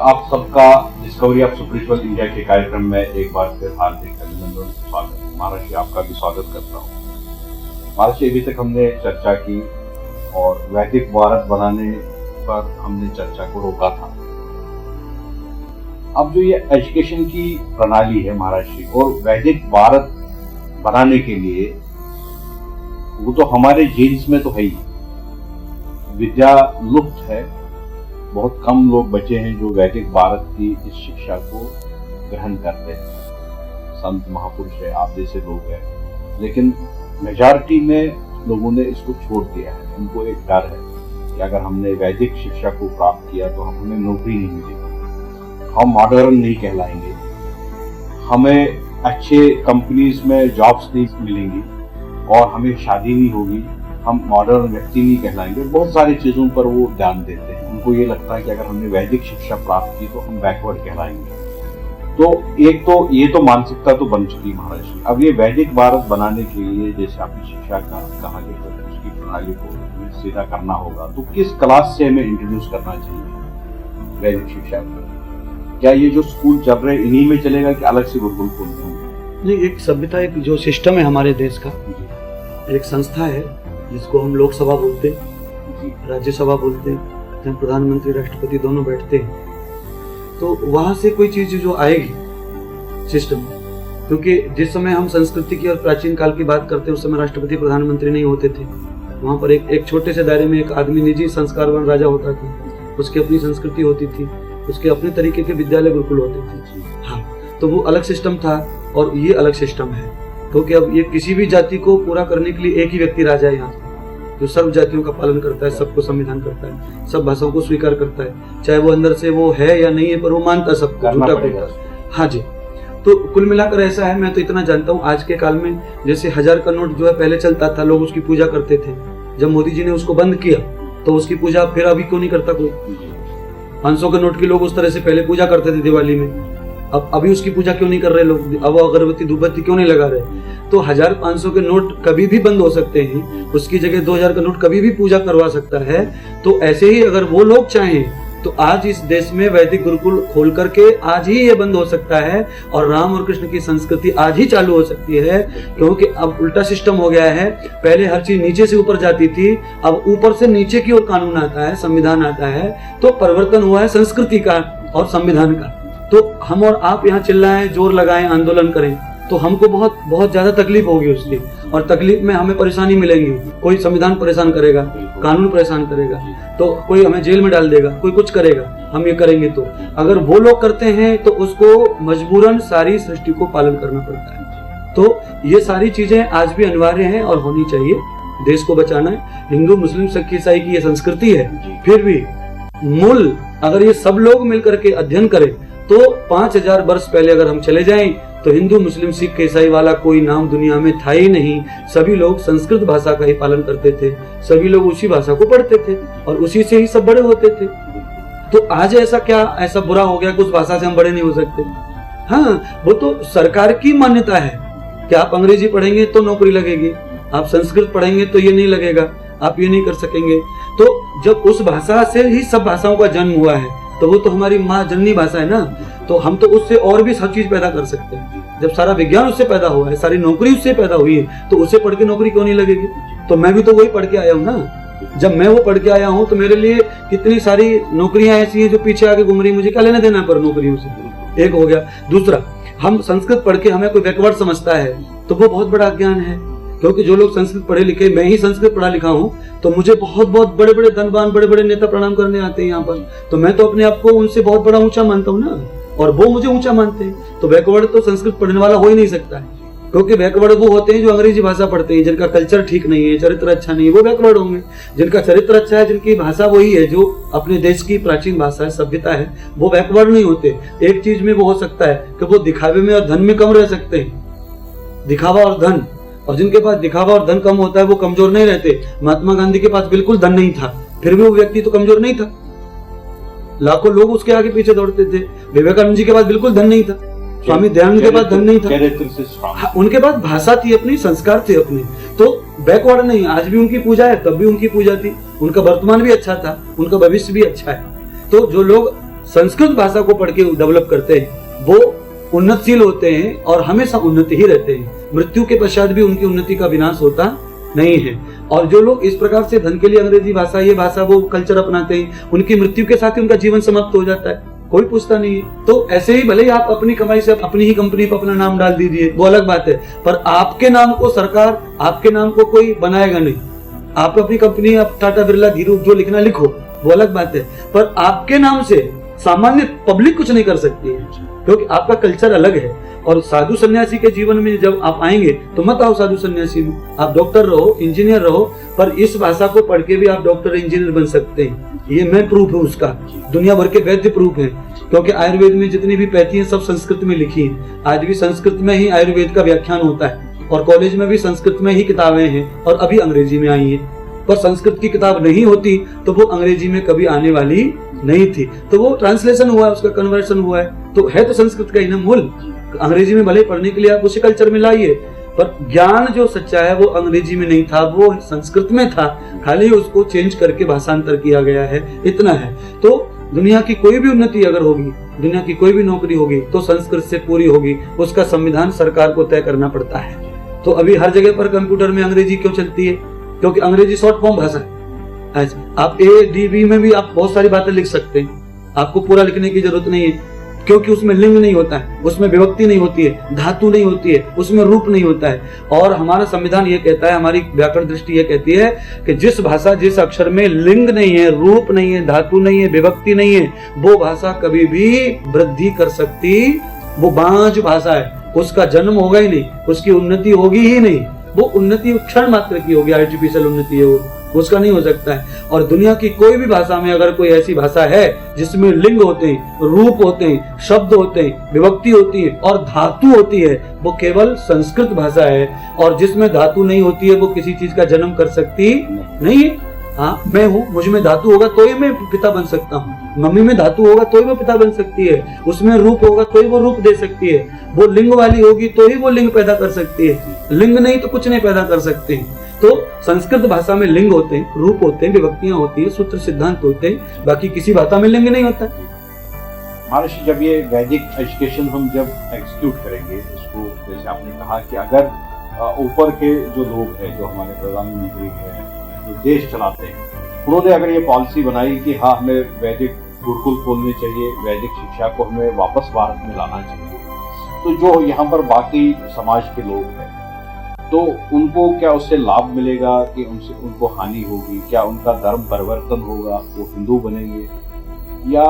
आप सबका discovery of spiritual India के कार्यक्रम में एक बार फिर हार्दिक अभिनंदन, स्वागत। महाराज जी, आपका भी स्वागत करता हूँ। महाराज जी, अभी तक हमने चर्चा की और वैदिक भारत बनाने पर हमने चर्चा को रोका था। अब जो ये एजुकेशन की प्रणाली है महाराज जी, और वैदिक भारत बनाने के लिए वो तो हमारे जीन्स में तो है ही। विद्या लुप्त है, बहुत कम लोग बचे हैं जो वैदिक भारत की इस शिक्षा को ग्रहण करते हैं। संत महापुरुष है, आप जैसे लोग हैं, लेकिन मेजॉरिटी में लोगों ने इसको छोड़ दिया है। उनको एक डर है कि अगर हमने वैदिक शिक्षा को प्राप्त किया तो हमें नौकरी नहीं मिलेगी, हम मॉडर्न नहीं कहलाएंगे, हमें अच्छे कंपनीज में जॉब्स नहीं मिलेंगी और हमें शादी नहीं होगी, हम मॉडर्न व्यक्ति नहीं कहलाएंगे। बहुत सारी चीज़ों पर वो ध्यान देते हैं। उनको ये लगता है कि अगर हमने वैदिक शिक्षा प्राप्त की तो हम बैकवर्ड कहलाएंगे। तो एक तो ये तो मानसिकता तो बन चुकी महाराज जी। अब ये वैदिक भारत बनाने के लिए जैसे आपकी शिक्षा का कहा गया है, उसकी प्रणाली को सीधा करना होगा, तो किस क्लास से हमें इंट्रोड्यूस करना चाहिए वैदिक शिक्षा को? क्या ये जो स्कूल चल रहे इन्हीं में चलेगा कि अलग से गुरुकुल खोलने होंगे? नहीं, एक सभ्यता, एक जो सिस्टम है हमारे देश का, एक संस्था है जिसको हम लोकसभा बोलते हैं, राज्यसभा बोलते हैं, जहाँ प्रधानमंत्री राष्ट्रपति दोनों बैठते हैं। तो वहां से कोई चीज जो आएगी सिस्टम, क्योंकि जिस समय हम संस्कृति की और प्राचीन काल की बात करते हैं उस समय राष्ट्रपति प्रधानमंत्री नहीं होते थे। वहां पर एक छोटे से दायरे में एक आदमी निजी संस्कारवान राजा होता था, उसकी अपनी संस्कृति होती थी, उसके अपने तरीके के विद्यालय गुरुकुल होते थे। हाँ, तो वो अलग सिस्टम था और ये अलग सिस्टम है, क्योंकि अब ये किसी भी जाति को पूरा करने के लिए एक ही व्यक्ति राजा है यहाँ, जो सर्व जातियों का पालन करता है, सबको संविधान करता है, सब भाषाओं को स्वीकार करता है, चाहे वो अंदर से वो है या नहीं है, पर वो मानता है सबको, झूठा पड़ेगा। हाँ जी। तो कुल मिलाकर ऐसा है, मैं तो इतना जानता हूँ, आज के काल में जैसे 1000 का नोट जो है पहले चलता था, लोग उसकी पूजा करते थे। जब मोदी जी ने उसको बंद किया तो उसकी पूजा फिर अभी क्यों नहीं करता कोई? 500 के नोट की लोग उस तरह से पहले पूजा करते थे दिवाली में, अब अभी उसकी पूजा क्यों नहीं कर रहे लोग? अब अगरबत्ती धूपबत्ती क्यों नहीं लगा रहे? तो 1000-500 के नोट कभी भी बंद हो सकते हैं, उसकी जगह 2000 का नोट कभी भी पूजा करवा सकता है। तो ऐसे ही अगर वो लोग चाहें तो आज इस देश में वैदिक गुरुकुल खोल करके आज ही ये बंद हो सकता है और राम और कृष्ण की संस्कृति आज ही चालू हो सकती है, क्योंकि अब उल्टा सिस्टम हो गया है। पहले हर चीज नीचे से ऊपर जाती थी, अब ऊपर से नीचे की ओर कानून आता है, संविधान आता है। तो परिवर्तन हुआ है संस्कृति का और संविधान का। तो हम और आप यहाँ चिल्लाएं, जोर लगाएं, आंदोलन करें तो हमको बहुत बहुत ज्यादा तकलीफ होगी उसकी, और तकलीफ में हमें परेशानी मिलेगी। कोई संविधान परेशान करेगा, कानून परेशान करेगा, तो कोई हमें जेल में डाल देगा, कोई कुछ करेगा, हम ये करेंगे। तो अगर वो लोग करते हैं तो उसको मजबूरन सारी सृष्टि को पालन करना पड़ता है। तो ये सारी चीजें आज भी अनिवार्य हैं और होनी चाहिए। देश को बचाना है। हिंदू मुस्लिम सिख ईसाई की ये संस्कृति है, फिर भी मूल अगर ये सब लोग मिलकर के अध्ययन करें तो 5000 वर्ष पहले अगर हम चले जाएं तो हिंदू मुस्लिम सिख ईसाई वाला कोई नाम दुनिया में था ही नहीं। सभी लोग संस्कृत भाषा का ही पालन करते थे, सभी लोग उसी भाषा को पढ़ते थे और उसी से ही सब बड़े होते थे। तो आज ऐसा क्या ऐसा बुरा हो गया कि उस भाषा से हम बड़े नहीं हो सकते? हाँ, वो तो सरकार की मान्यता है कि आप अंग्रेजी पढ़ेंगे तो नौकरी लगेगी, आप संस्कृत पढ़ेंगे तो ये नहीं लगेगा, आप ये नहीं कर सकेंगे। तो जब उस भाषा से ही सब भाषाओं का जन्म हुआ है तो वो तो हमारी माँ जननी भाषा है ना, तो हम तो उससे और भी सब चीज पैदा कर सकते हैं। जब सारा विज्ञान उससे पैदा हुआ है, सारी नौकरी उससे पैदा हुई है, तो उसे पढ़ के नौकरी क्यों नहीं लगेगी? तो मैं भी तो वही पढ़ के आया हूँ ना। जब मैं वो पढ़ के आया हूँ तो मेरे लिए कितनी सारी नौकरियां ऐसी हैं जो पीछे आगे घूम रही, मुझे क्या लेना देना पर नौकरियों से? एक हो गया। दूसरा, हम संस्कृत पढ़ के हमें कोई बैकवर्ड समझता है तो वो बहुत बड़ा अज्ञान है, क्योंकि जो लोग संस्कृत पढ़े लिखे, मैं ही संस्कृत पढ़ा लिखा हूँ, तो मुझे बहुत बहुत बड़े बड़े धनवान, बड़े बड़े नेता प्रणाम करने आते हैं यहाँ पर, तो मैं तो अपने आप को उनसे बहुत बड़ा ऊंचा मानता हूँ ना, और वो मुझे ऊंचा मानते हैं। तो बैकवर्ड तो संस्कृत पढ़ने वाला हो ही नहीं सकता है, क्योंकि बैकवर्ड वो होते हैं जो अंग्रेजी भाषा पढ़ते हैं, जिनका कल्चर ठीक नहीं है, चरित्र अच्छा नहीं है, वो बैकवर्ड होंगे। जिनका चरित्र अच्छा है, जिनकी भाषा वही है जो अपने देश की प्राचीन भाषा है, सभ्यता है, वो बैकवर्ड नहीं होते। एक चीज में वो हो सकता है कि वो दिखावे में और धन में कम रह सकते हैं, दिखावा और धन, और जिनके पास दिखावा और धन कम होता है वो कमजोर नहीं रहते। महात्मा गांधी के पास बिल्कुल धन नहीं था, फिर भी वो व्यक्ति तो कमजोर नहीं था, लाखों लोग उसके आगे पीछे दौड़ते थे। विवेकानंद जी के पास बिल्कुल धन नहीं था, स्वामी दयानंद के पास धन नहीं था, उनके पास भाषा थी अपनी, संस्कार थे अपने, तो बैकवर्ड नहीं। आज भी उनकी पूजा है, तब भी उनकी पूजा थी, उनका वर्तमान भी अच्छा था, उनका भविष्य भी अच्छा है। तो जो लोग संस्कृत भाषा को पढ़ के डेवलप करते हैं वो उन्नतशील होते हैं और हमेशा उन्नति ही रहते हैं। मृत्यु के पश्चात भी उनकी उन्नति का विनाश होता नहीं है। और जो लोग इस प्रकार से धन के लिए अंग्रेजी भाषा, ये भाषा, वो कल्चर अपनाते हैं, उनकी मृत्यु के साथ ही उनका जीवन समाप्त हो जाता है, कोई पूछता नहीं है। तो ऐसे ही भले ही आप अपनी कमाई से अपनी ही कंपनी पर अपना नाम डाल दीजिए, वो अलग बात है, पर आपके नाम को सरकार, आपके नाम को कोई बनाएगा नहीं। आप अपनी कंपनी, आप टाटा बिरला, धीरू, जो लिखना लिखो, वो अलग बात है, पर आपके नाम से सामान्य पब्लिक कुछ नहीं कर सकती है, क्योंकि आपका कल्चर अलग है। और साधु सन्यासी के जीवन में जब आप आएंगे तो मत आओ साधु सन्यासी में, आप डॉक्टर रहो, इंजीनियर रहो, पर इस भाषा को पढ़ के भी आप डॉक्टर इंजीनियर बन सकते हैं। ये मैं प्रूफ हूँ उसका, दुनिया भर के वैद्य प्रूफ है, क्योंकि आयुर्वेद में जितनी भी पैथी है सब संस्कृत में लिखी है। आज भी संस्कृत में ही आयुर्वेद का व्याख्यान होता है और कॉलेज में भी संस्कृत में ही किताबें हैं और अभी अंग्रेजी में आई है। पर संस्कृत की किताब नहीं होती तो वो अंग्रेजी में कभी आने वाली नहीं थी, तो वो ट्रांसलेशन हुआ है, उसका कन्वर्शन हुआ है, तो है तो संस्कृत का ही ना मूल। अंग्रेजी में भले पढ़ने के लिए आप उसी कल्चर में लाइए, पर ज्ञान जो सच्चा है वो अंग्रेजी में नहीं था, वो संस्कृत में था, खाली उसको चेंज करके भाषांतर किया गया है, इतना है। तो दुनिया की कोई भी उन्नति अगर होगी, दुनिया की कोई भी नौकरी होगी तो संस्कृत से पूरी होगी, उसका संविधान सरकार को तय करना पड़ता है। तो अभी हर जगह पर कंप्यूटर में अंग्रेजी क्यों चलती है? क्योंकि अंग्रेजी शॉर्ट फॉर्म भाषा है। आप ADB में भी आप बहुत सारी बातें लिख सकते हैं, आपको पूरा लिखने की जरूरत नहीं है, क्योंकि उसमें लिंग नहीं होता है, उसमें विभक्ति नहीं होती है, धातु नहीं होती है, उसमें रूप नहीं होता है। और हमारा संविधान ये कहता है, हमारी व्याकरण दृष्टि ये कहती है कि जिस भाषा, जिस अक्षर में लिंग नहीं है, रूप नहीं है, धातु नहीं है, विभक्ति नहीं है, वो भाषा कभी भी वृद्धि कर सकती, वो बांझ भाषा है, उसका जन्म होगा ही नहीं, उसकी उन्नति होगी ही नहीं, वो उन्नति क्षण मात्र की होगी, आर्टिफिशियल उन्नति है वो, उसका नहीं हो सकता है। और दुनिया की कोई भी भाषा में अगर कोई ऐसी भाषा है जिसमें लिंग होते हैं, रूप होते हैं, शब्द होते हैं, विभक्ति होती है और धातु होती है, वो केवल संस्कृत भाषा है। और जिसमें धातु नहीं होती है वो किसी चीज का जन्म कर सकती नहीं है। हाँ, मैं हूँ, मुझ में धातु होगा तो ही मैं पिता बन सकता हूँ, मम्मी में धातु होगा तो ही वो पिता बन सकती है, उसमें रूप होगा तो ही वो रूप दे सकती है, वो लिंग वाली होगी तो ही वो लिंग पैदा कर सकती है, लिंग नहीं तो कुछ नहीं पैदा कर सकते हैं। तो संस्कृत भाषा में लिंग होते हैं, रूप होते हैं, विभक्तियां होती है, सूत्र सिद्धांत होते हैं, बाकी किसी भाषा में लिंग नहीं होता। महर्षि, जब ये वैदिक एजुकेशन हम जब एग्जीक्यूट करेंगे इसको, जैसे आपने कहा कि अगर ऊपर के जो लोग हैं, जो हमारे प्रधानमंत्री हैं, जो देश चलाते हैं, उन्होंने अगर ये पॉलिसी बनाई कि हाँ हमें वैदिक गुरुकुल खोलने चाहिए, वैदिक शिक्षा को हमें वापस भारत में लाना चाहिए, तो जो यहाँ पर बाकी समाज के लोग हैं तो उनको क्या उससे लाभ मिलेगा कि उनसे उनको हानि होगी? क्या उनका धर्म परिवर्तन होगा, वो हिंदू बनेंगे या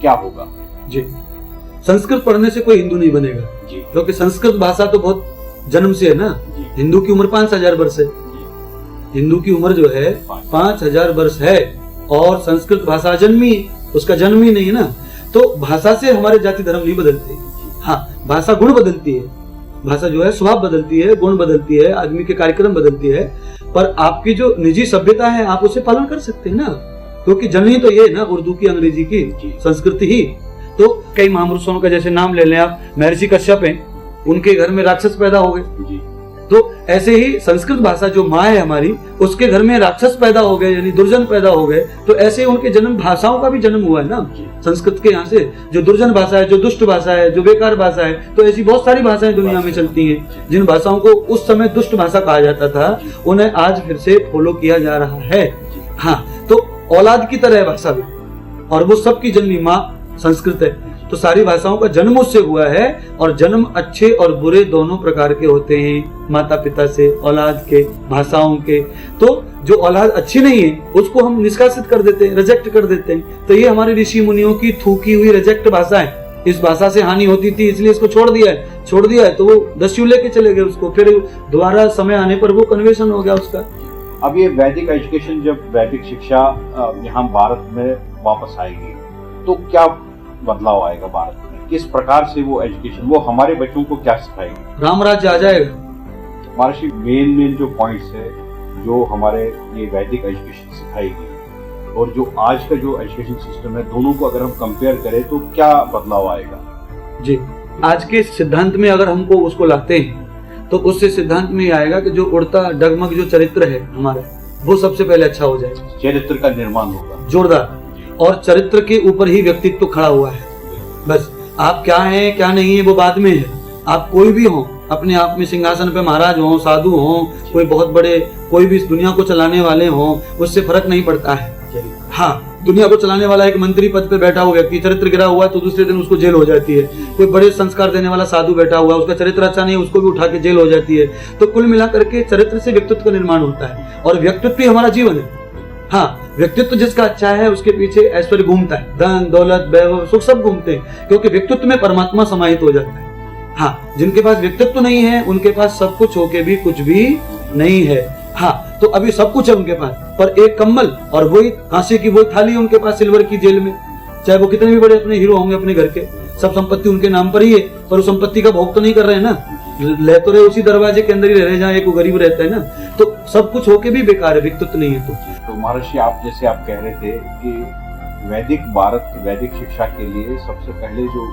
क्या होगा? जी, संस्कृत पढ़ने से कोई हिंदू नहीं बनेगा जी, क्योंकि संस्कृत भाषा तो बहुत जन्म से है ना। हिंदू की उम्र 5000 वर्ष है, हिंदू की उम्र जो है 5000 वर्ष है, और संस्कृत भाषा जन्मी, उसका जन्म ही नहीं है ना। तो भाषा से हमारे जाति धर्म नहीं बदलते। हाँ, भाषा गुण बदलती है, भाषा जो है स्वभाव बदलती है, गुण बदलती है, आदमी के कार्यक्रम बदलती है, पर आपकी जो निजी सभ्यता है आप उसे पालन कर सकते हैं ना, क्योंकि जननी तो ये ना उर्दू की, अंग्रेजी की, संस्कृत ही। तो कई महापुरुषों का जैसे नाम ले लें आप, महर्षि कश्यप हैं, उनके घर में राक्षस पैदा हो गए, तो ऐसे ही संस्कृत भाषा जो माँ है हमारी, उसके घर में राक्षस पैदा हो गए, यानी दुर्जन पैदा हो गए। तो ऐसे ही उनके जन्म, भाषाओं का भी जन्म हुआ है ना संस्कृत के यहाँ से। जो दुर्जन भाषा है, जो दुष्ट भाषा है, जो बेकार भाषा है, तो ऐसी बहुत सारी भाषाएं दुनिया में चलती हैं। जिन भाषाओं को उस समय दुष्ट भाषा कहा जाता था, उन्हें आज फिर से फॉलो किया जा रहा है। हाँ, तो औलाद की तरह है भाषा भी, और वो सबकी जन्मी माँ संस्कृत है। तो सारी भाषाओं का जन्म उससे हुआ है, और जन्म अच्छे और बुरे दोनों प्रकार के होते हैं, माता पिता से, औलाद के, भाषाओं के। तो जो औलाद अच्छी नहीं है उसको हम निष्कासित कर देते हैं, रिजेक्ट कर देते हैं। तो ये हमारे ऋषि मुनियों की थूकी हुई रिजेक्ट भाषा है। इस भाषा से हानि होती थी इसलिए इसको छोड़ दिया है, तो वो दस्यु लेके चले गए उसको, फिर दोबारा समय आने पर वो कन्वर्शन हो गया उसका। अब ये वैदिक एजुकेशन, जब वैदिक शिक्षा यहाँ भारत में वापस आएगी तो क्या बदलाव आएगा भारत में? किस प्रकार से वो एजुकेशन, वो हमारे बच्चों को क्या सिखाएगी? राम राज्य आ जाएगा। महर्षि, मेन जो पॉइंट्स है जो हमारे ये वैदिक एजुकेशन सिखाएगी और जो आज का जो एजुकेशन सिस्टम है, दोनों को अगर हम कंपेयर करें तो क्या बदलाव आएगा? जी, आज के सिद्धांत में अगर हमको उसको लाते हैं तो उससे सिद्धांत में आएगा कि जो उड़ता डगमग जो चरित्र है हमारा, वो सबसे पहले अच्छा हो जाएगा, चरित्र का निर्माण होगा जोरदार। और चरित्र के ऊपर ही व्यक्तित्व खड़ा हुआ है। बस आप क्या हैं क्या नहीं है वो बाद में है। आप कोई भी हो, अपने आप में सिंहासन पे महाराज हो, साधु हो, कोई बहुत बड़े, कोई भी इस दुनिया को चलाने वाले हो, उससे फर्क नहीं पड़ता है। हाँ, दुनिया को चलाने वाला एक मंत्री पद पे बैठा हुआ व्यक्ति चरित्र गिरा हुआ तो दूसरे दिन उसको जेल हो जाती है। कोई बड़े संस्कार देने वाला साधु बैठा हुआ, उसका चरित्र अच्छा नहीं, उसको भी उठा के जेल हो जाती है। तो कुल मिलाकर के चरित्र से व्यक्तित्व का निर्माण होता है और व्यक्तित्व ही हमारा जीवन है। हाँ, व्यक्तित्व जिसका अच्छा है उसके पीछे ऐश्वर्य घूमता है, धन दौलत वैभव सुख सब घूमते हैं, क्योंकि व्यक्तित्व में परमात्मा समाहित हो जाता है। हाँ, जिनके पास व्यक्तित्व नहीं है उनके पास सब कुछ होके भी कुछ भी नहीं है। हाँ, तो अभी सब कुछ है उनके पास, पर एक कंबल और वही कांसे की वही थाली उनके पास सिल्वर की जेल में। चाहे वो कितने भी बड़े अपने हीरो होंगे अपने घर के, सब संपत्ति उनके नाम पर ही है, पर उस संपत्ति का भोग तो नहीं कर रहे हैं ना, ले तो रहे उसी दरवाजे के अंदर ही रह रहे जहाँ एक गरीब रहता है ना। तो सब कुछ होके भी बेकार है, व्यक्तित्व नहीं है। तो महर्षि, आप जैसे आप कह रहे थे कि वैदिक भारत वैदिक शिक्षा के लिए सबसे पहले जो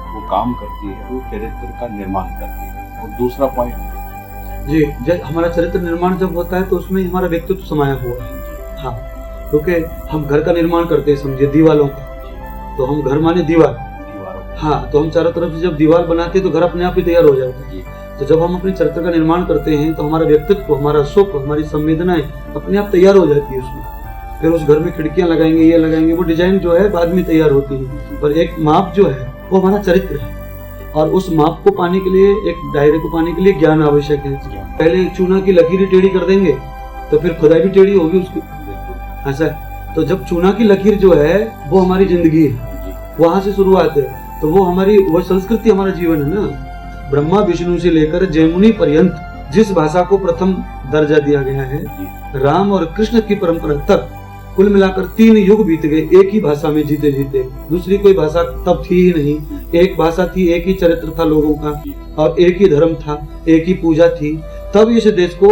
वो काम करती है वो चरित्र का निर्माण करती है। और दूसरा पॉइंट जी, जब हमारा चरित्र निर्माण जब होता है तो उसमें हमारा व्यक्तित्व समाया हुआ है। हाँ, क्योंकि हम घर का निर्माण करते हैं, समझिए दीवारों का, तो हम घर माने दीवार। हाँ, तो हम चारों तरफ से जब दीवार बनाते हैं तो घर अपने आप ही तैयार हो जाता है। तो जब हम अपने चरित्र का निर्माण करते हैं तो हमारा व्यक्तित्व, हमारा सुख, हमारी संवेदनाएं अपने आप तैयार हो जाती है उसमें। फिर उस घर में खिड़कियां लगाएंगे, ये लगाएंगे, वो डिजाइन जो है बाद में तैयार होती है, पर एक माप जो है वो हमारा चरित्र है। और उस माप को पाने के लिए, एक दायरे को पाने के लिए ज्ञान आवश्यक है। पहले चूना की लकीर टेढ़ी कर देंगे तो फिर खुदाई भी टेढ़ी होगी उसकी, ऐसा। तो जब चूना की लकीर जो है वो हमारी जिंदगी है, वहां से शुरुआत है, तो वो हमारी वो संस्कृति हमारा जीवन है ना। ब्रह्मा विष्णु से लेकर जयमुनि पर्यंत जिस भाषा को प्रथम दर्जा दिया गया है, राम और कृष्ण की परंपरा तक कुल मिलाकर 3 युग बीत गए एक ही भाषा में जीते जीते। दूसरी कोई भाषा तब थी ही नहीं, एक भाषा थी, एक ही चरित्र था लोगों का, और एक ही धर्म था, एक ही पूजा थी। तब इस देश को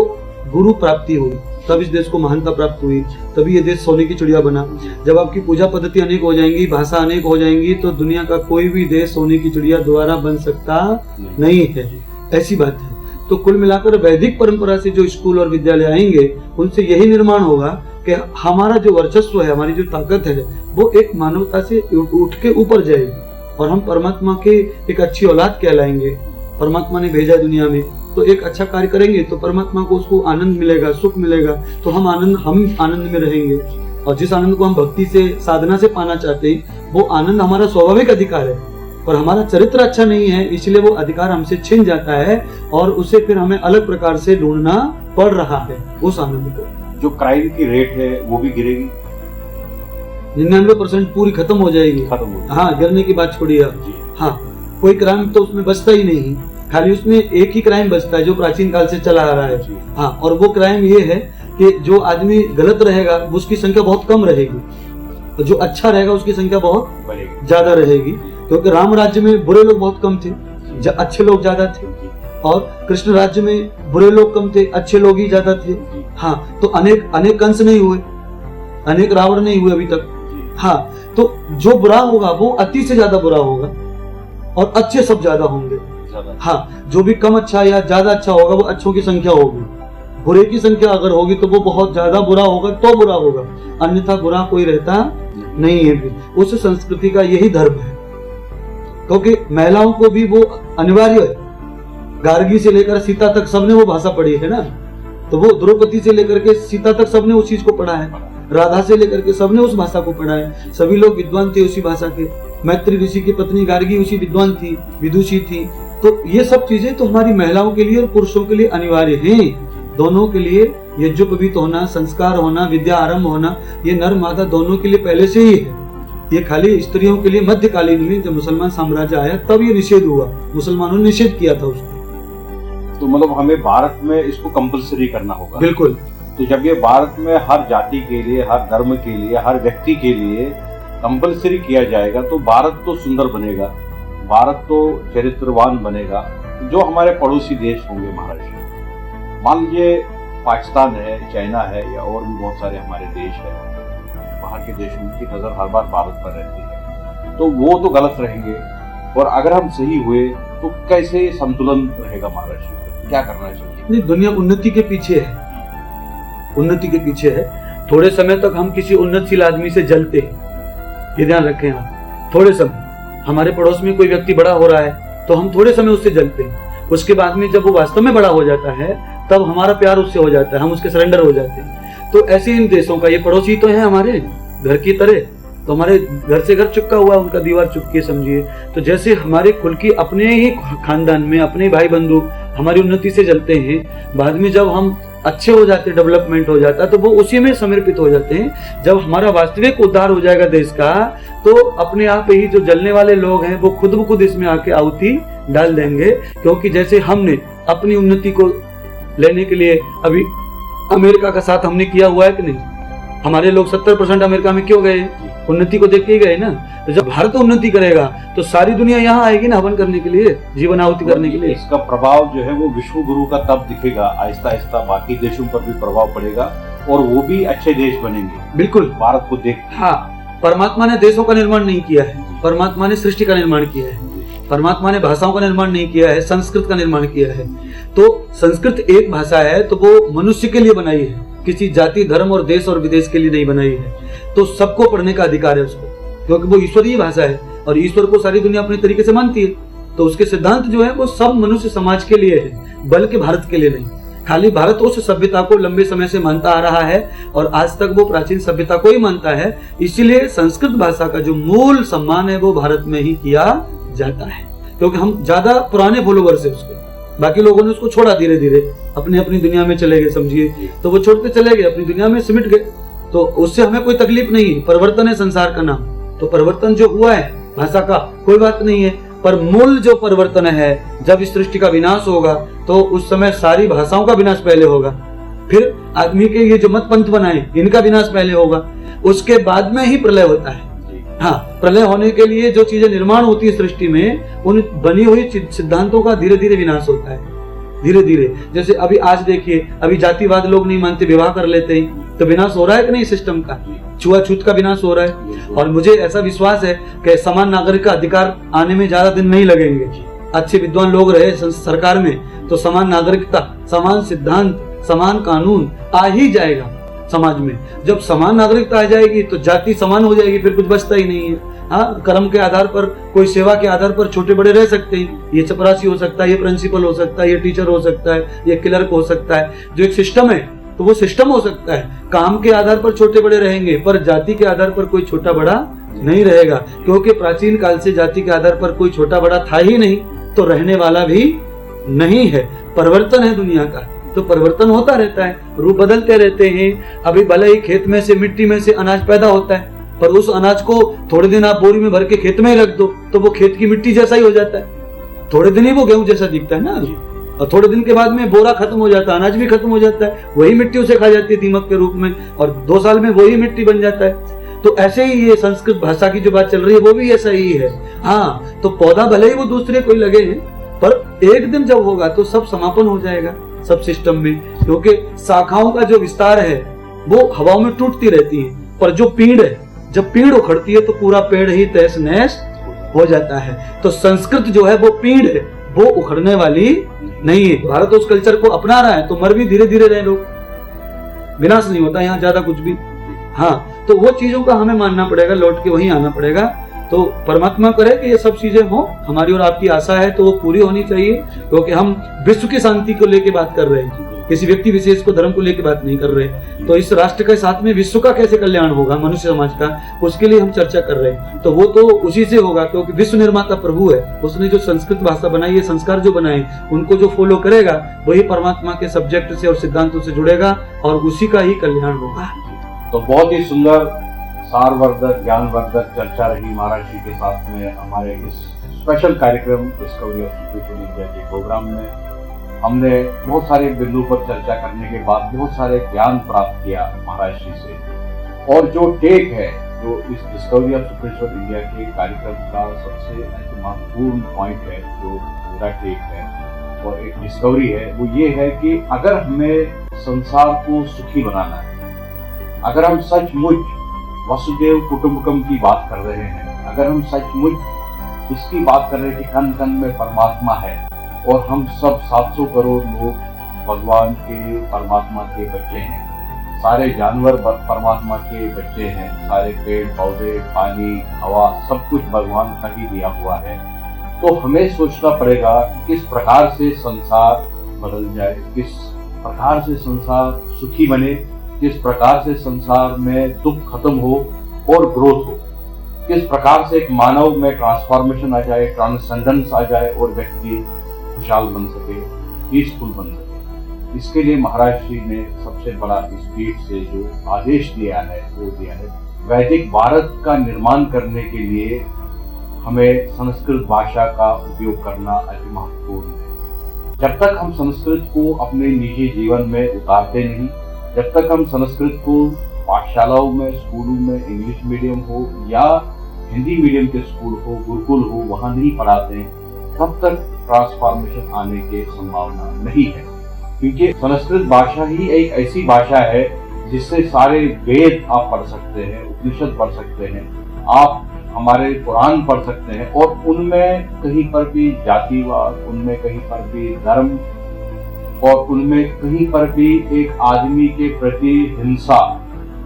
गुरु प्राप्ति हुई, तब इस देश को महानता प्राप्त हुई, तभी ये देश सोने की चिड़िया बना। जब आपकी पूजा पद्धति अनेक हो जाएंगी, भाषा अनेक हो जाएंगी, तो दुनिया का कोई भी देश सोने की चिड़िया दोबारा बन सकता नहीं है, ऐसी बात है। तो कुल मिलाकर वैदिक परंपरा से जो स्कूल और विद्यालय आएंगे उनसे यही निर्माण होगा कि हमारा जो वर्चस्व है, हमारी जो ताकत है, वो एक मानवता से उठ के ऊपर जाएगी और हम परमात्मा के एक अच्छी औलाद कहलाएंगे। परमात्मा ने भेजा दुनिया में, तो एक अच्छा कार्य करेंगे तो परमात्मा को उसको आनंद मिलेगा, सुख मिलेगा, तो हम आनंद में रहेंगे। और जिस आनंद को हम भक्ति से, साधना से पाना चाहते हैं, वो आनंद हमारा स्वाभाविक अधिकार है। पर हमारा चरित्र अच्छा नहीं है, इसलिए वो अधिकार हमसे छिन जाता है और उसे फिर हमें अलग प्रकार से ढूंढना पड़ रहा है उस आनंद को। जो क्राइम की रेट है वो भी गिरेगी, 99% पूरी खत्म हो जाएगी। हाँ, गिरने की बात छोड़िए आप। हाँ, कोई क्राइम तो उसमें बचता ही नहीं, खाली उसमें एक ही क्राइम बचता है जो प्राचीन काल से चला आ रहा है। हाँ, और वो क्राइम ये है कि जो आदमी गलत रहेगा उसकी संख्या बहुत कम रहेगी, और जो अच्छा रहेगा उसकी संख्या बहुत ज्यादा रहेगी। क्योंकि राम राज्य में बुरे लोग बहुत कम थे, अच्छे लोग ज्यादा थे, और कृष्ण राज्य में बुरे लोग कम थे, अच्छे लोग ही ज्यादा थे। हाँ, तो अनेक कंस नहीं हुए, अनेक रावण नहीं हुए अभी तक। हाँ, तो जो बुरा होगा वो अति से ज्यादा बुरा होगा और अच्छे सब ज्यादा होंगे। हाँ, जो भी कम अच्छा या ज्यादा अच्छा होगा वो अच्छों की संख्या होगी, बुरे की संख्या अगर होगी तो वो बहुत ज्यादा बुरा होगा तो बुरा होगा, अन्यथा बुरा कोई रहता नहीं है। उस संस्कृति का यही धर्म है, क्योंकि महिलाओं को भी वो अनिवार्य है। गार्गी से लेकर सीता तक सबने वो भाषा पढ़ी है ना, तो वो द्रौपदी से लेकर के सीता तक सबने उस चीज को पढ़ा है, राधा से लेकर के सबने उस भाषा को पढ़ा है। सभी लोग विद्वान थे उसी भाषा के। मैत्री ऋषि की पत्नी गार्गी उसी विद्वान थी, विदुषी थी। तो ये सब चीजें तो हमारी महिलाओं के लिए और पुरुषों के लिए अनिवार्य हैं। दोनों के लिए यज्ञोपवीत होना, संस्कार होना, विद्या आरंभ होना, ये नर मादा दोनों के लिए पहले से ही है। ये खाली स्त्रियों के लिए मध्यकालीन में जब मुसलमान साम्राज्य आया तब ये निषेध हुआ, मुसलमानों ने निषेध किया था उसको। तो मतलब हमें भारत में इसको कंपलसरी करना होगा। बिल्कुल। तो जब ये भारत में हर जाति के लिए, हर धर्म के लिए, हर व्यक्ति के लिए कंपलसरी किया जाएगा तो भारत तो सुंदर बनेगा, भारत तो चरित्रवान बनेगा। जो हमारे पड़ोसी देश होंगे महाराष्ट्र, मान लीजिए पाकिस्तान है, चाइना है, या और भी बहुत सारे हमारे देश है, बाहर के देशों की नजर हर बार भारत पर रहती है, तो वो तो गलत रहेंगे। और अगर हम सही हुए तो कैसे संतुलन रहेगा महाराष्ट्र, क्या करना चाहिए? दुनिया उन्नति के पीछे है, उन्नति के पीछे है। थोड़े समय तक हम किसी उन्नतशील आदमी से जलते हैं, ये ध्यान रखें आप। थोड़े समय हमारे पड़ोस में कोई व्यक्ति बड़ा हो रहा है तो हम थोड़े समय उससे जलते हैं, उसके बाद में जब वो वास्तव में बड़ा हो जाता है तब हमारा प्यार उससे हो जाता है, हम उसके सरेंडर हो जाते हैं। तो ऐसे इन देशों का, ये पड़ोसी तो है हमारे घर की तरह, तो हमारे घर से घर चिपका हुआ, उनका दीवार चुपके समझिए। तो जैसे हमारे खुल की अपने ही खानदान में अपने भाई बंधु हमारी उन्नति से जलते हैं, बाद में जब हम अच्छे हो जाते हैं, डेवलपमेंट हो जाता है, तो वो उसी में समर्पित हो जाते हैं। जब हमारा वास्तविक उद्धार हो जाएगा देश का, तो अपने आप ही जो जलने वाले लोग हैं वो खुद ब खुद इसमें आके आहुति डाल देंगे। क्योंकि जैसे हमने अपनी उन्नति को लेने के लिए अभी अमेरिका का साथ हमने किया हुआ है कि नहीं, हमारे लोग 70% अमेरिका में क्यों गए, उन्नति को देख के गए ना। तो जब भारत उन्नति करेगा तो सारी दुनिया यहाँ आएगी ना हवन करने के लिए, जीवन आहुति करने के लिए। इसका प्रभाव जो है वो विश्व गुरु का तब दिखेगा, आहिस्ता आहिस्ता बाकी देशों पर भी प्रभाव पड़ेगा और वो भी अच्छे देश बनेंगे। बिल्कुल, भारत को देख। हाँ, परमात्मा ने देशों का निर्माण नहीं किया है, परमात्मा ने सृष्टि का निर्माण किया है। परमात्मा ने भाषाओं का निर्माण नहीं किया है, संस्कृत का निर्माण किया है। तो संस्कृत एक भाषा है तो वो मनुष्य के लिए बनाई है, किसी जाति धर्म और देश और विदेश के लिए नहीं बनाई है। तो सबको पढ़ने का अधिकार है उसको, क्योंकि वो ईश्वरीय भाषा है और ईश्वर को सारी दुनिया अपने तरीके से मानती है। तो उसके सिद्धांत जो है वो सब मनुष्य समाज के लिए है, बल्कि भारत के लिए नहीं। खाली भारत उस सभ्यता को लंबे समय से मानता आ रहा है और आज तक वो प्राचीन सभ्यता को ही मानता है। इसीलिए संस्कृत भाषा का जो मूल सम्मान है वो भारत में ही किया जाता है, क्योंकि हम ज्यादा पुराने फॉलोवर्स है उसके। बाकी लोगों ने उसको छोड़ा, धीरे धीरे अपनी अपनी दुनिया में चले गए समझिए। तो वो छोड़ते चले गए, अपनी दुनिया में सिमट गए, तो उससे हमें कोई तकलीफ नहीं है। परिवर्तन है संसार का नाम, तो परिवर्तन जो हुआ है भाषा का कोई बात नहीं है। पर मूल जो परिवर्तन है, जब इस सृष्टि का विनाश होगा तो उस समय सारी भाषाओं का विनाश पहले होगा, फिर आदमी के ये जो मत पंथ बनाए इनका विनाश पहले होगा, उसके बाद में ही प्रलय होता है। हाँ, प्रलय होने के लिए जो चीजें निर्माण होती है सृष्टि में, उन बनी हुई सिद्धांतों का धीरे धीरे विनाश होता है, धीरे धीरे। जैसे अभी आज देखिए, अभी जातिवाद लोग नहीं मानते, विवाह कर लेते हैं, तो विनाश हो रहा है कि नहीं सिस्टम का, छुआछूत का विनाश हो रहा है। और मुझे ऐसा विश्वास है कि समान नागरिक का अधिकार आने में ज्यादा दिन नहीं लगेंगे। अच्छे विद्वान लोग रहे सरकार में तो समान नागरिकता, समान सिद्धांत, समान कानून आ ही जाएगा समाज में। जब समान नागरिकता आ जाएगी तो जाति समान हो जाएगी, फिर कुछ बचता ही नहीं है। हाँ, कर्म के आधार पर, कोई सेवा के आधार पर छोटे बड़े रह सकते हैं। ये चपरासी हो सकता है, ये प्रिंसिपल हो सकता है, ये टीचर हो सकता है, ये क्लर्क हो सकता है। जो एक सिस्टम है तो वो सिस्टम हो सकता है। काम के आधार पर छोटे बड़े रहेंगे, पर जाति के आधार पर कोई छोटा बड़ा नहीं रहेगा, क्योंकि प्राचीन काल से जाति के आधार पर कोई छोटा बड़ा था ही नहीं, तो रहने वाला भी नहीं है। परिवर्तन है दुनिया का, तो परिवर्तन होता रहता है, रूप बदलते रहते हैं। अभी भले ही खेत में से, मिट्टी में से अनाज पैदा होता है, पर उस अनाज को थोड़े दिन आप बोरी में भर के खेत में ही रख दो तो वो खेत की मिट्टी जैसा ही हो जाता है। थोड़े दिन ही वो गेहूं जैसा दिखता है ना, और थोड़े दिन के बाद में बोरा खत्म हो जाता है, अनाज भी खत्म हो जाता है, वही मिट्टी उसे खा जाती है दीमक के रूप में, और 2 साल में वही मिट्टी बन जाता है। तो ऐसे ही ये संस्कृत भाषा की जो बात चल रही है वो भी ऐसा ही है। हाँ, तो पौधा भले ही वो दूसरे कोई लगे हैं, पर एक दिन जब होगा तो सब समापन हो जाएगा सब सिस्टम में, क्योंकि शाखाओं का जो विस्तार है वो हवाओं में टूटती रहती है, पर जो पेड़ है, जब पेड़ उखड़ती है तो पूरा पेड़ ही तहस नहस हो जाता है। तो संस्कृत जो है वो पेड़ है, वो उखड़ने वाली नहीं है। भारत उस कल्चर को अपना रहा है तो मर भी धीरे धीरे रहे लोग, विनाश नहीं होता यहाँ ज्यादा कुछ भी। हाँ, तो वो चीजों का हमें मानना पड़ेगा, लौट के वहीं आना पड़ेगा। तो परमात्मा करे कि ये सब चीजें हो, हमारी और आपकी आशा है तो वो पूरी होनी चाहिए, क्योंकि हम विश्व की शांति को लेके बात कर रहे हैं, किसी व्यक्ति विशेष को धर्म को लेके बात नहीं कर रहे। तो इस राष्ट्र के साथ में विश्व का कैसे कल्याण होगा, मनुष्य समाज का, उसके लिए हम चर्चा कर रहे हैं। तो वो तो उसी से होगा, क्योंकि विश्व निर्माता प्रभु है, उसने जो संस्कृत भाषा बनाई है, संस्कार जो बनाए, उनको जो फॉलो करेगा वही परमात्मा के सब्जेक्ट से और सिद्धांतों से जुड़ेगा और उसी का ही कल्याण होगा। तो बहुत ही सुंदर, सारवर्धक, ज्ञानवर्धक चर्चा रही महाराज जी के साथ में हमारे इस स्पेशल कार्यक्रम डिस्कवरी ऑफ स्पिरिचुअल इंडिया के प्रोग्राम में। हमने बहुत सारे बिंदु पर चर्चा करने के बाद बहुत सारे ज्ञान प्राप्त किया महाराज जी से। और जो टेक है, जो इस डिस्कवरी ऑफ स्पिरिचुअल इंडिया के कार्यक्रम का सबसे महत्वपूर्ण पॉइंट है, जो मेरा टेक है और एक डिस्कवरी है, वो ये है कि अगर हमें संसार को सुखी बनाना है, अगर हम सचमुच वसुदेव कुटुंबकम की बात कर रहे हैं, अगर हम सचमुच इसकी बात कर रहे हैं कि कण कण में परमात्मा है और हम सब 700 करोड़ लोग भगवान के, परमात्मा के बच्चे हैं, सारे जानवर परमात्मा के बच्चे हैं, सारे पेड़ पौधे, पानी, हवा, सब कुछ भगवान का ही दिया हुआ है। तो हमें सोचना पड़ेगा कि किस प्रकार से संसार बदल जाए, किस प्रकार से संसार सुखी बने, किस प्रकार से संसार में दुख खत्म हो और ग्रोथ हो, किस प्रकार से एक मानव में ट्रांसफॉर्मेशन आ जाए, ट्रांसेंडेंस आ जाए और व्यक्ति खुशहाल बन सके, पीसफुल बन सके। इसके लिए महाराज श्री ने सबसे बड़ा इस पीठ से जो आदेश दिया है वो दिया है वैदिक भारत का निर्माण करने के लिए हमें संस्कृत भाषा का उपयोग करना अति महत्वपूर्ण है। जब तक हम संस्कृत को अपने निजी जीवन में उतारते नहीं, जब तक हम संस्कृत को पाठशालाओं में, स्कूलों में, इंग्लिश मीडियम हो या हिंदी मीडियम के स्कूल हो, गुरुकुल हो, वहां नहीं पढ़ाते, तब तक ट्रांसफॉर्मेशन आने की संभावना नहीं है। क्योंकि संस्कृत भाषा ही एक ऐसी भाषा है जिससे सारे वेद आप पढ़ सकते हैं, उपनिषद पढ़ सकते हैं, आप हमारे पुराण पढ़ सकते हैं और उनमें कहीं पर भी जातिवाद, उनमें कहीं पर भी धर्म और उनमें कहीं पर भी एक आदमी के प्रति हिंसा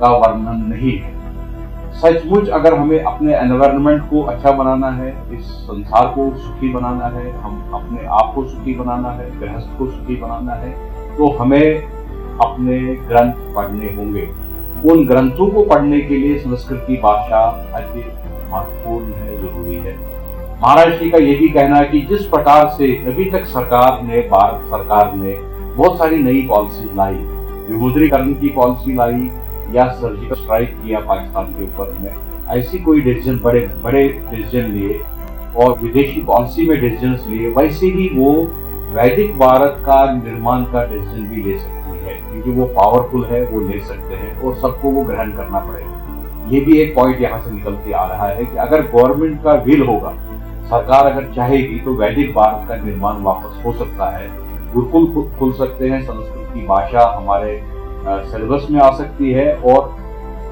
का वर्णन नहीं है। सचमुच अगर हमें अपने एनवायरनमेंट को अच्छा बनाना है, इस संसार को सुखी बनाना है, हम अपने आप को सुखी बनाना है, गृहस्थ को सुखी बनाना है, तो हमें अपने ग्रंथ पढ़ने होंगे। उन ग्रंथों को पढ़ने के लिए संस्कृत की भाषा अति महत्वपूर्ण है, जरूरी है। महाराज श्री का ये भी कहना है कि जिस प्रकार से अभी तक भारत सरकार ने बहुत सारी नई पॉलिसी लाई, विमुद्रीकरण की पॉलिसी लाई या सर्जिकल स्ट्राइक किया पाकिस्तान के ऊपर में, ऐसी कोई डिसीजन, बड़े डिसीजन लिए और विदेशी पॉलिसी में डिसीजन लिए, वैसे ही वो वैदिक भारत का निर्माण का डिसीजन भी ले सकती है, क्योंकि वो पावरफुल है, वो ले सकते हैं और सबको वो ग्रहण करना पड़ेगा। ये भी एक पॉइंट यहाँ से निकल के आ रहा है कि अगर गवर्नमेंट का विल होगा, सरकार अगर चाहेगी, तो वैदिक भारत का निर्माण वापस हो सकता है, गुरुकुल खुल सकते हैं, संस्कृत की भाषा हमारे सिलेबस में आ सकती है और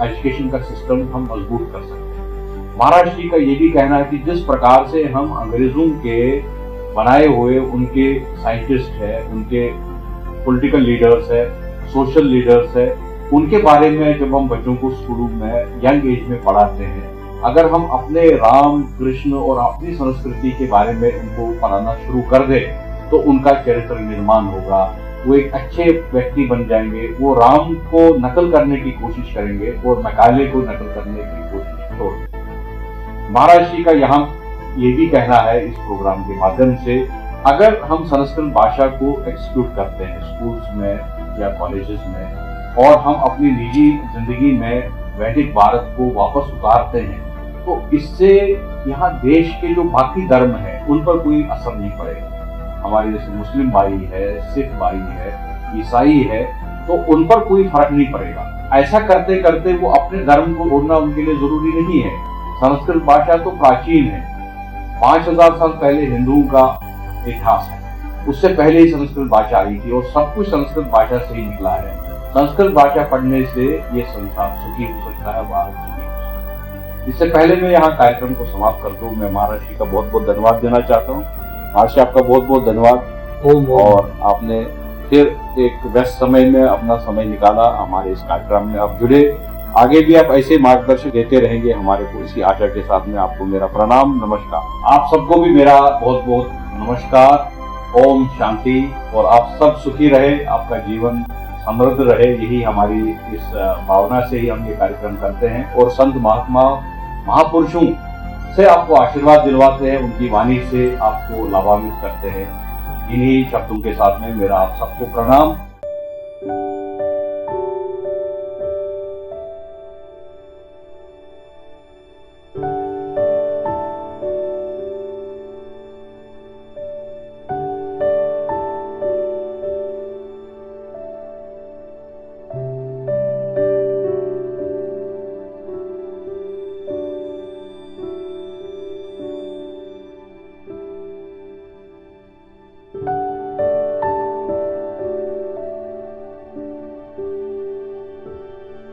एजुकेशन का सिस्टम हम मजबूत कर सकते हैं। महाराज जी का ये भी कहना है कि जिस प्रकार से हम अंग्रेजों के बनाए हुए उनके साइंटिस्ट है, उनके पॉलिटिकल लीडर्स है, सोशल लीडर्स है, उनके बारे में जब हम बच्चों को स्कूलों में यंग एज में पढ़ाते हैं, अगर हम अपने राम कृष्ण और अपनी संस्कृति के बारे में उनको पढ़ाना शुरू कर दें, तो उनका चरित्र निर्माण होगा, वो एक अच्छे व्यक्ति बन जाएंगे, वो राम को नकल करने की कोशिश करेंगे और मैकाले को नकल करने की कोशिश छोड़ देंगे। महाराज जी का यहाँ ये भी कहना है इस प्रोग्राम के माध्यम से, अगर हम संस्कृत भाषा को एक्सक्लूड करते हैं स्कूल्स में या कॉलेजेस में और हम अपनी निजी जिंदगी में वैदिक भारत को वापस उतारते हैं, तो इससे यहाँ देश के जो बाकी धर्म है उन पर कोई असर नहीं पड़ेगा। हमारे जैसे मुस्लिम भाई है, सिख भाई है, ईसाई है, तो उन पर कोई फर्क नहीं पड़ेगा। ऐसा करते करते वो अपने धर्म को छोड़ना उनके लिए जरूरी नहीं है। संस्कृत भाषा तो प्राचीन है, 5000 साल पहले हिंदुओं का इतिहास है, उससे पहले ही संस्कृत भाषा आई थी और सब कुछ संस्कृत भाषा से ही निकला है। संस्कृत भाषा पढ़ने से ये संसार सुखी हो सकता है, भारत सुखी हो सकता है। इससे पहले मैं यहाँ कार्यक्रम को समाप्त कर दूं, मैं महाराज जी का बहुत बहुत धन्यवाद देना चाहता हूँ। महाराज आपका बहुत बहुत धन्यवाद और आपने फिर एक व्यस्त समय में अपना समय निकाला हमारे इस कार्यक्रम में आप जुड़े। आगे भी आप ऐसे मार्गदर्शन देते रहेंगे हमारे को, इसी आशा के साथ में आपको मेरा प्रणाम, नमस्कार। आप सबको भी मेरा बहुत बहुत नमस्कार, ओम शांति, और आप सब सुखी रहे, आपका जीवन समृद्ध रहे, यही हमारी इस भावना से ही हम ये कार्यक्रम करते हैं और संत महात्मा महापुरुषों से आपको आशीर्वाद दिलवाते हैं, उनकी वाणी से आपको लाभान्वित करते हैं। इन्हीं शब्दों के साथ में मेरा आप सबको प्रणाम।